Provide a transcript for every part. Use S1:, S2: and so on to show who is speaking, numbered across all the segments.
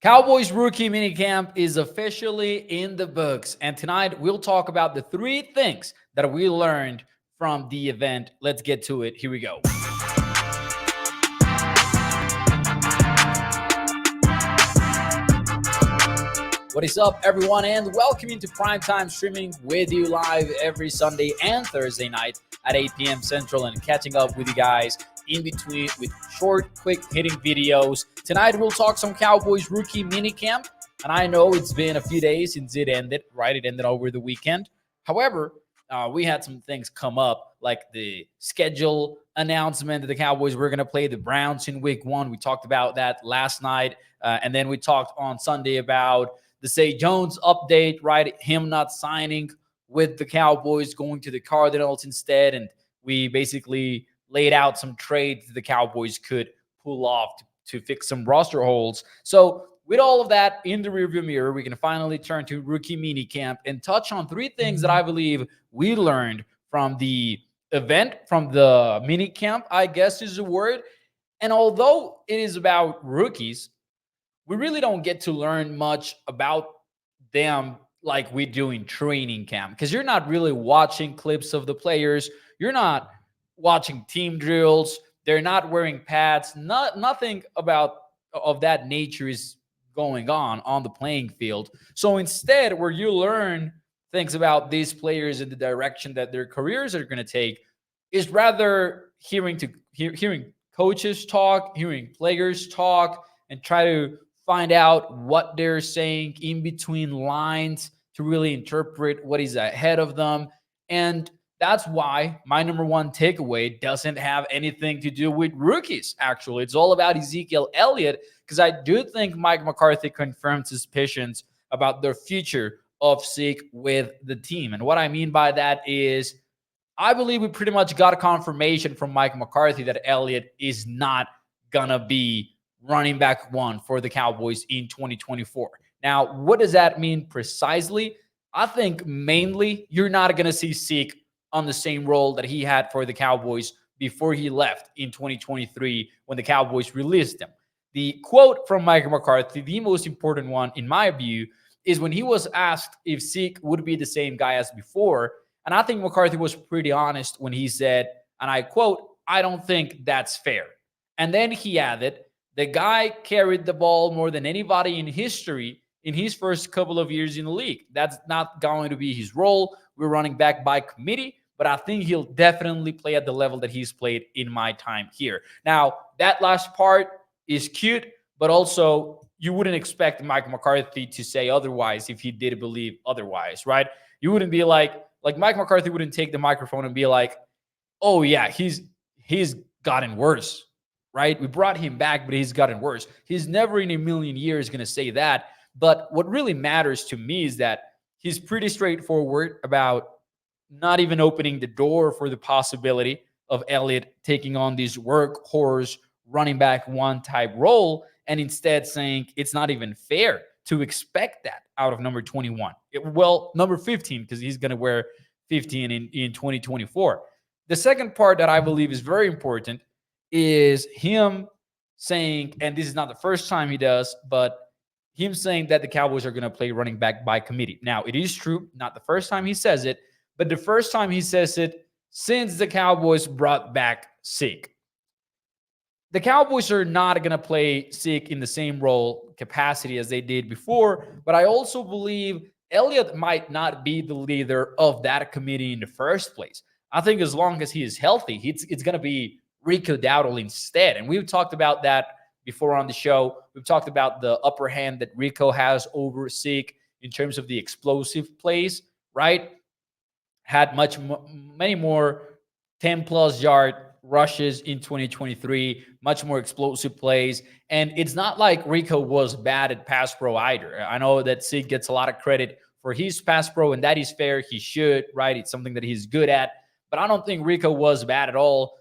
S1: Cowboys rookie minicamp is officially in the books. And tonight we'll talk about the three things that we learned from the event. Let's get to it. Here we go. What is up, everyone, and welcome into Primetime Streaming with you live every Sunday and Thursday night at 8 p.m. Central and catching up with you guys in between with short, quick hitting videos. Tonight, we'll talk some Cowboys rookie minicamp, and I know it's been a few days since it ended, right? It ended over the weekend. However, we had some things come up, like the schedule announcement that the Cowboys were going to play the Browns in week 1. We talked about that last night, and then we talked on Sunday about the Zay Jones update, right? Him not signing with the Cowboys, going to the Cardinals instead. And we basically laid out some trades the Cowboys could pull off to fix some roster holes. So with all of that in the rearview mirror, we can finally turn to rookie minicamp and touch on three things that I believe we learned from the event, from the minicamp, I guess is the word. And although it is about rookies, we really don't get to learn much about them like we do in training camp, because you're not really watching clips of the players. You're not watching team drills. They're not wearing pads. Nothing about of that nature is going on the playing field. So instead, where you learn things about these players and the direction that their careers are going to take is rather hearing coaches talk, hearing players talk, and try to find out what they're saying in between lines to really interpret what is ahead of them. And that's why my number one takeaway doesn't have anything to do with rookies, actually. It's all about Ezekiel Elliott, because I do think Mike McCarthy confirmed suspicions about the future of Zeke with the team. And what I mean by that is I believe we pretty much got a confirmation from Mike McCarthy that Elliott is not going to be running back one for the Cowboys in 2024. Now, what does that mean precisely? I think mainly you're not going to see Zeke on the same role that he had for the Cowboys before he left in 2023 when the Cowboys released him. The quote from Mike McCarthy, the most important one in my view, is when he was asked if Zeke would be the same guy as before. And I think McCarthy was pretty honest when he said, and I quote, "I don't think that's fair." And then he added, "The guy carried the ball more than anybody in history in his first couple of years in the league. That's not going to be his role. We're running back by committee, but I think he'll definitely play at the level that he's played in my time here." Now, that last part is cute, but also you wouldn't expect Mike McCarthy to say otherwise if he did believe otherwise, right? You wouldn't be like Mike McCarthy wouldn't take the microphone and be like, "Oh yeah, he's gotten worse." Right? We brought him back, but he's gotten worse. He's never in a million years going to say that. But what really matters to me is that he's pretty straightforward about not even opening the door for the possibility of Elliott taking on this workhorse running back one type role, and instead saying it's not even fair to expect that out of number 21. Number 15, because he's going to wear 15 in 2024. The second part that I believe is very important is him saying, and this is not the first time he does, but him saying that the Cowboys are going to play running back by committee. Now, it is true, not the first time he says it, but the first time he says it since the Cowboys brought back Zeke. The Cowboys are not going to play Zeke in the same role capacity as they did before, but I also believe Elliott might not be the leader of that committee in the first place. I think as long as he is healthy, it's going to be Rico Dowdle instead. And we've talked about that before on the show. We've talked about the upper hand that Rico has over Zeke in terms of the explosive plays, right? Had many more 10-plus yard rushes in 2023, much more explosive plays. And it's not like Rico was bad at pass pro either. I know that Zeke gets a lot of credit for his pass pro, and that is fair. He should, right? It's something that he's good at. But I don't think Rico was bad at all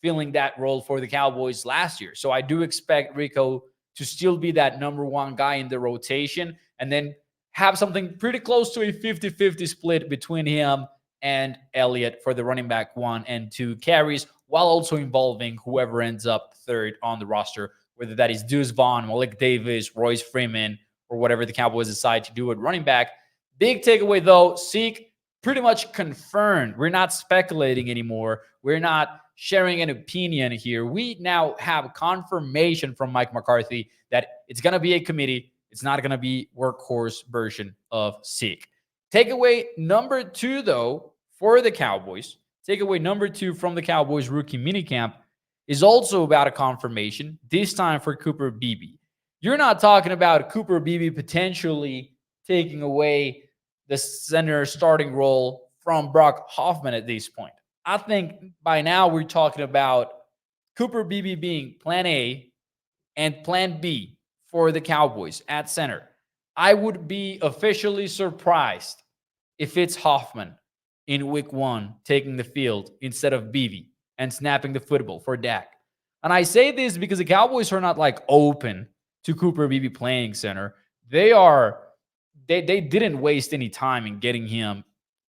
S1: filling that role for the Cowboys last year. So I do expect Rico to still be that number one guy in the rotation and then have something pretty close to a 50-50 split between him and Elliott for the running back 1 and 2 carries, while also involving whoever ends up third on the roster whether that is Deuce Vaughn, Malik Davis, Royce Freeman, or whatever the Cowboys decide to do at running back. Big takeaway, though, Zeke pretty much confirmed. We're not speculating anymore. We're not sharing an opinion here. We now have confirmation from Mike McCarthy that it's going to be a committee. It's not going to be workhorse version of Zeke. Takeaway number 2, though, for the Cowboys, takeaway number 2 from the Cowboys rookie minicamp is also about a confirmation, this time for Cooper Beebe. You're not talking about Cooper Beebe potentially taking away the center starting role from Brock Hoffman at this point. I think by now we're talking about Cooper Beebe being plan A and plan B for the Cowboys at center. I would be officially surprised if it's Hoffman in week 1 taking the field instead of Beebe and snapping the football for Dak. And I say this because the Cowboys are not like open to Cooper Beebe playing center. They didn't waste any time in getting him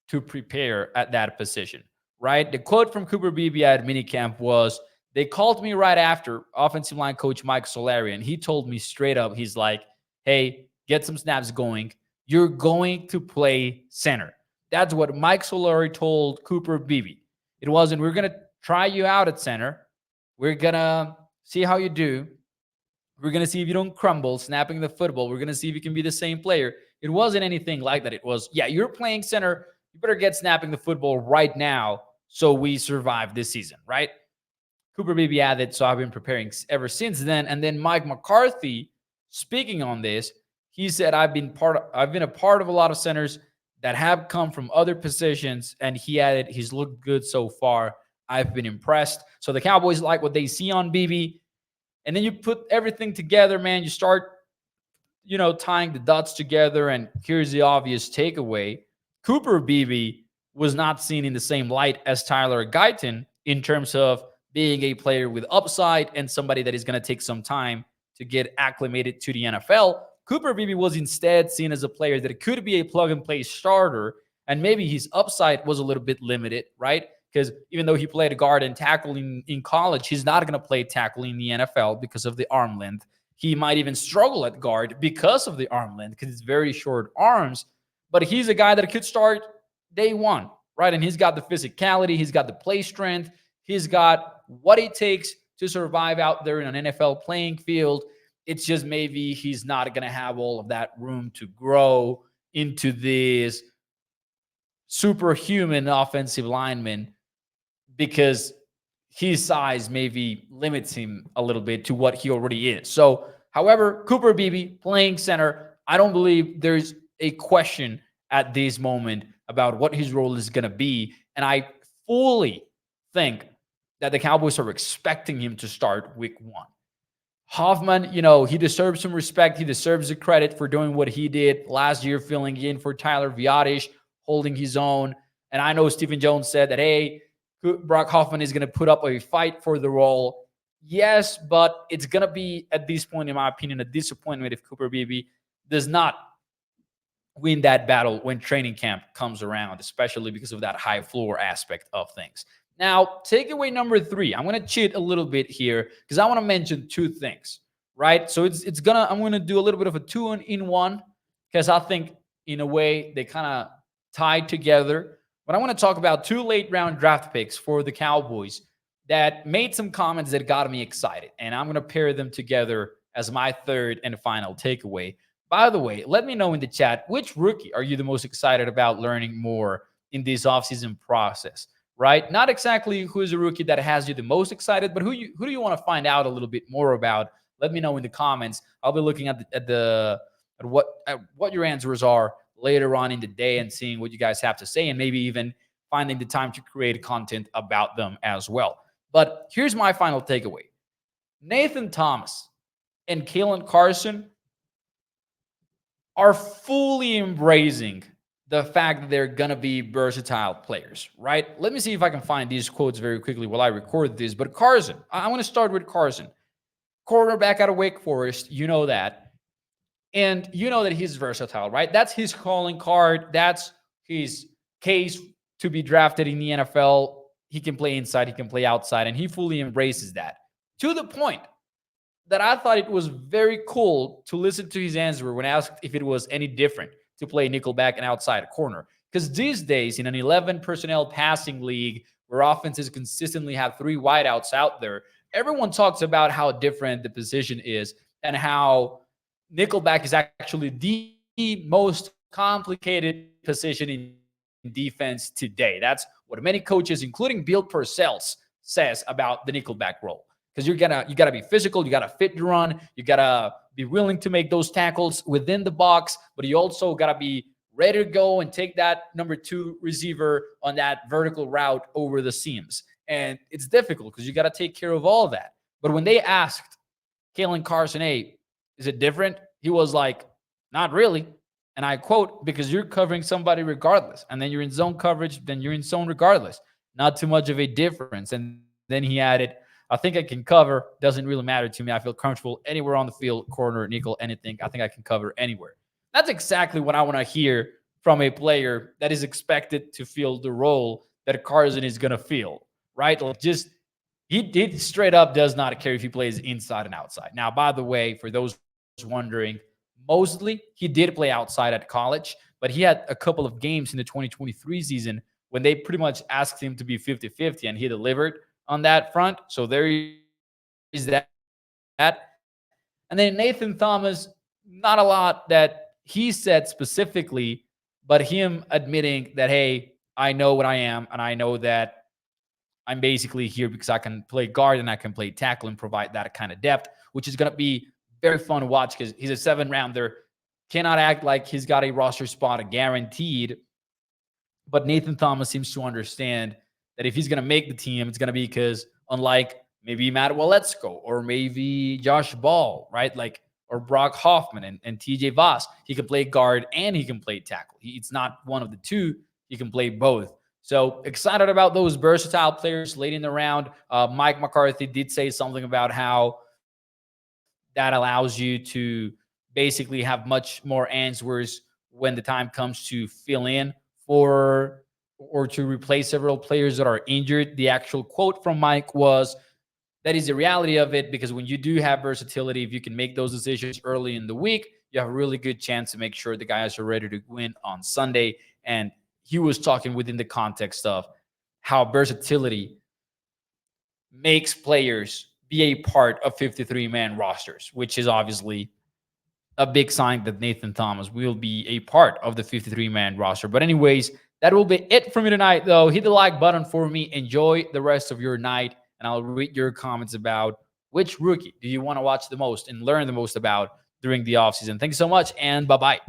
S1: to prepare at that position, right? The quote from Cooper Beebe at minicamp was, they called me right after, offensive line coach Mike Solari, and he told me straight up, he's like, hey, get some snaps going. You're going to play center. That's what Mike Solari told Cooper Beebe. It wasn't, we're going to try you out at center. We're going to see how you do. We're going to see if you don't crumble snapping the football. We're going to see if you can be the same player. It wasn't anything like that. It was, yeah, you're playing center. You better get snapping the football right now so we survive this season, right? Cooper Beebe added, so I've been preparing ever since then. And then Mike McCarthy, speaking on this, he said, I've been a part of a lot of centers that have come from other positions. And he added, he's looked good so far. I've been impressed. So the Cowboys like what they see on Beebe. And then you put everything together, man. You start, tying the dots together. And here's the obvious takeaway. Cooper Beebe was not seen in the same light as Tyler Guyton in terms of being a player with upside and somebody that is going to take some time to get acclimated to the NFL. Cooper Beebe was instead seen as a player that could be a plug-and-play starter, and maybe his upside was a little bit limited, right? Because even though he played guard and tackle in college, he's not going to play tackle in the NFL because of the arm length. He might even struggle at guard because of the arm length, because it's very short arms. But he's a guy that could start day one, right? And he's got the physicality. He's got the play strength. He's got what it takes to survive out there in an NFL playing field. It's just maybe he's not going to have all of that room to grow into this superhuman offensive lineman because his size maybe limits him a little bit to what he already is. So, however, Cooper Beebe playing center, I don't believe there's a question at this moment about what his role is going to be. And I fully think that the Cowboys are expecting him to start week 1. Hoffman, he deserves some respect. He deserves the credit for doing what he did last year, filling in for Tyler Viotish, holding his own. And I know Stephen Jones said that, hey, Brock Hoffman is going to put up a fight for the role. Yes, but it's going to be, at this point, in my opinion, a disappointment if Cooper Beebe does not win that battle when training camp comes around, especially because of that high floor aspect of things. Now, takeaway number 3. I'm going to cheat a little bit here because I want to mention 2 things, right? So I'm going to do a little bit of a 2-in-1 because I think in a way they kind of tie together. But I want to talk about 2 late round draft picks for the Cowboys that made some comments that got me excited. And I'm going to pair them together as my third and final takeaway. By the way, let me know in the chat, which rookie are you the most excited about learning more in this offseason process, right? Not exactly who's a rookie that has you the most excited, but who do you want to find out a little bit more about? Let me know in the comments. I'll be looking at what your answers are later on in the day and seeing what you guys have to say and maybe even finding the time to create content about them as well. But here's my final takeaway. Nathan Thomas and Carson are fully embracing the fact that they're going to be versatile players, right? Let me see if I can find these quotes very quickly while I record this. But Carson, I want to start with Carson. Quarterback out of Wake Forest, you know that. And you know that he's versatile, right? That's his calling card. That's his case to be drafted in the NFL. He can play inside, he can play outside, and he fully embraces that. To the point that I thought it was very cool to listen to his answer when asked if it was any different to play nickelback and outside corner. Because these days, in an 11 personnel passing league where offenses consistently have three wideouts out there, everyone talks about how different the position is and how nickelback is actually the most complicated position in defense today. That's what many coaches, including Bill Parcells, says about the nickelback role. Because you gotta be physical, you gotta fit the run, you gotta be willing to make those tackles within the box, but you also gotta be ready to go and take that number two receiver on that vertical route over the seams. And it's difficult because you gotta take care of all that. But when they asked Kaylin Carson, hey, is it different? He was like, not really. And I quote, because you're covering somebody regardless. And then you're in zone coverage, then you're in zone regardless. Not too much of a difference. And then he added, I think I can cover. Doesn't really matter to me. I feel comfortable anywhere on the field, corner, nickel, anything. I think I can cover anywhere. That's exactly what I want to hear from a player that is expected to fill the role that Carson is going to fill, right? Like just he straight up does not care if he plays inside and outside. Now, by the way, for those wondering, mostly he did play outside at college, but he had a couple of games in the 2023 season when they pretty much asked him to be 50-50, and he delivered on that front. So there is that. And then Nathan Thomas, not a lot that he said specifically, but him admitting that, hey, I know what I am, and I know that I'm basically here because I can play guard and I can play tackle and provide that kind of depth, which is going to be very fun to watch because he's a 7-rounder. Cannot act like he's got a roster spot guaranteed. But Nathan Thomas seems to understand that if he's going to make the team, it's going to be because, unlike maybe Matt Waletzko or maybe Josh Ball, right? Like, or Brock Hoffman and TJ Voss, he can play guard and he can play tackle. It's not one of the two. He can play both. So excited about those versatile players late in the round. Mike McCarthy did say something about how that allows you to basically have much more answers when the time comes to fill in for or to replace several players that are injured. The actual quote from Mike was, that is the reality of it, because when you do have versatility, if you can make those decisions early in the week, you have a really good chance to make sure the guys are ready to win on Sunday. And he was talking within the context of how versatility makes players be a part of 53-man rosters, which is obviously a big sign that Nathan Thomas will be a part of the 53-man roster. But anyways, that will be it for me tonight, though. Hit the like button for me. Enjoy the rest of your night, and I'll read your comments about which rookie do you want to watch the most and learn the most about during the offseason. Thank you so much, and bye-bye.